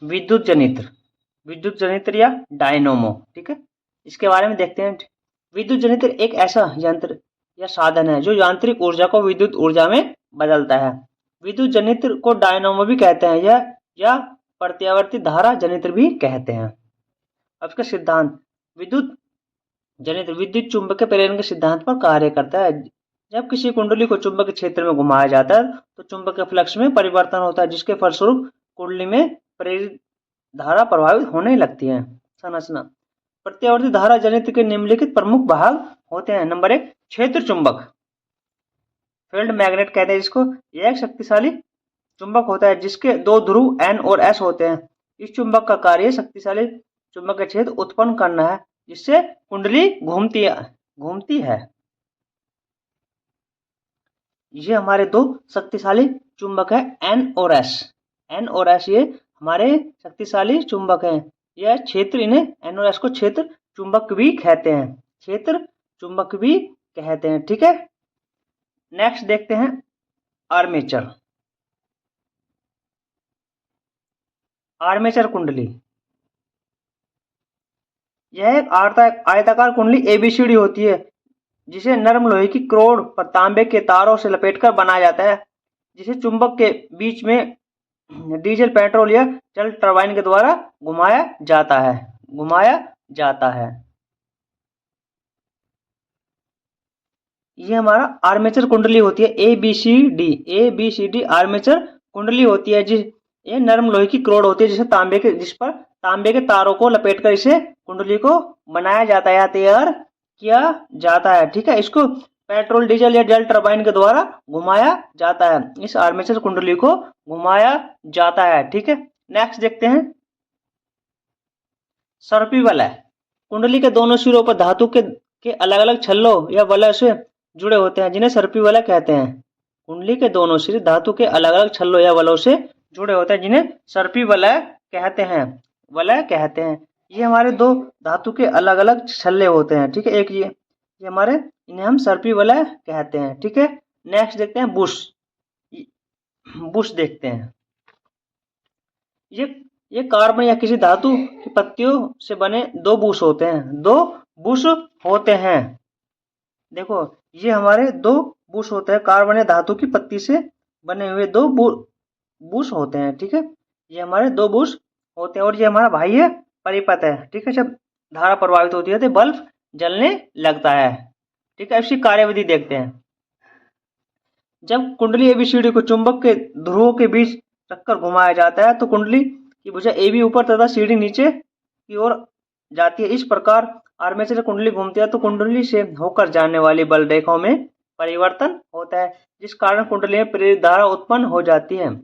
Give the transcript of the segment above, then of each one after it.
विद्युत जनित्र या डायनोमो। ठीक है, इसके बारे में देखते हैं। विद्युत जनित्र एक ऐसा यंत्र या साधन है जो यांत्रिक ऊर्जा को विद्युत ऊर्जा में बदलता है। विद्युत जनित्र को डायनोमो भी कहते हैं या प्रत्यावर्ती धारा जनित्र भी कहते हैं। अब इसका सिद्धांत। विद्युत जनित्र विद्युत चुंबकीय प्रेरण के सिद्धांत पर कार्य करता है। जब किसी कुंडली को चुंबकीय क्षेत्र में घुमाया जाता है तो चुंबकीय फ्लक्स में परिवर्तन होता है, जिसके फलस्वरूप कुंडली में प्रेरित धारा प्रभावित होने लगती है। संरचना। प्रत्यावर्ती धारा जनित्र के निम्नलिखित प्रमुख भाग होते हैं। नंबर 1, क्षेत्र चुंबक, फील्ड मैग्नेट कहते हैं जिसको। यह एक शक्तिशाली चुंबक होता है जिसके दो ध्रुव N और S होते हैं। इस चुंबक का कार्य शक्तिशाली चुंबकीय क्षेत्र उत्पन्न करना है जिससे कुंडली घूमती है। ये हमारे दो शक्तिशाली चुंबक है N और S। ये हमारे शक्तिशाली चुंबक हैं। यह क्षेत्र, इन्हें N और S को क्षेत्र चुंबक भी कहते हैं। ठीक है, नेक्स्ट देखते हैं आर्मेचर कुंडली। यह एक आयताकार कुंडली ABCD होती है जिसे नरम लोहे की क्रोड पर तांबे के तारों से लपेटकर बनाया जाता है, जिसे चुंबक के बीच में डीजल, पेट्रोल या जल टरबाइन के द्वारा घुमाया जाता है। ये हमारा आर्मेचर कुंडली होती है ABCD आर्मेचर कुंडली होती है। ये नरम लोहे की क्रोड होती है जिस पर तांबे के तारों को लपेटकर इसे कुंडली को बनाया जाता है या तैयार किया जाता है। ठीक है, इसको पेट्रोल, डीजल या जल टरबाइन के द्वारा घुमाया जाता है। इस आर्मेचर कुंडली को घुमाया जाता है। ठीक है, नेक्स्ट देखते हैं सर्पी वलय। कुंडली के दोनों सिरों पर धातु के अलग अलग छल्लों या वलय से जुड़े होते हैं जिन्हें सर्पी वलय कहते हैं। कुंडली के दोनों सिरे धातु के अलग अलग छल्लों या वलयों से जुड़े होते हैं जिन्हें सर्पी वलय कहते हैं। ये हमारे दो धातु के अलग अलग छल्ले होते हैं। ठीक है, एक ये हमारे, इन्हें हम सर्पी वलय कहते हैं। ठीक है, नेक्स्ट देखते हैं बुश देखते हैं। ये कार्बन या किसी धातु की पत्तियों से बने दो बुश होते हैं। देखो, ये हमारे दो बुश होते हैं, कार्बन या धातु की पत्ती से बने हुए दो बुश होते हैं। ठीक है, ये हमारे दो बुश होते हैं और ये हमारा बाह्य परिपथ है। ठीक है, जब धारा प्रभावित होती है तो बल्ब जलने लगता है। ठीक है, इसकी कार्यविधि देखते हैं। जब कुंडली ABCD को चुंबक के ध्रुवों के बीच रखकर घुमाया जाता है तो कुंडली की भुजा AB ऊपर तथा CD नीचे की ओर जाती है। इस प्रकार आर्मेचर कुंडली घूमती है तो कुंडली से होकर जाने वाली बल रेखाओं में परिवर्तन होता है, जिस कारण कुंडली में प्रेरित धारा उत्पन्न हो जाती है।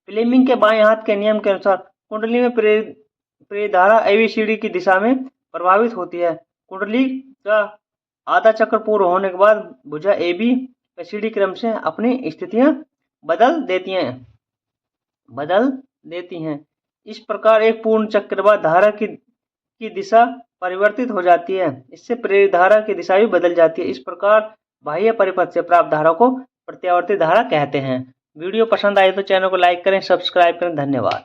फ्लेमिंग के बाएं हाथ के नियम के अनुसार कुंडली में प्रेरित धारा ABCD की दिशा में प्रभावित होती है। कुंडली का आधा चक्र पूर्ण होने के बाद भुजा AB व CD क्रम से अपनी स्थितियां बदल देती हैं। इस प्रकार एक पूर्ण चक्र बाद धारा की दिशा परिवर्तित हो जाती है। इससे प्रेरित धारा की दिशा भी बदल जाती है। इस प्रकार बाह्य परिपथ से प्राप्त धारा को प्रत्यावर्ती धारा कहते हैं। वीडियो पसंद आए तो चैनल को लाइक करें, सब्सक्राइब करें। धन्यवाद।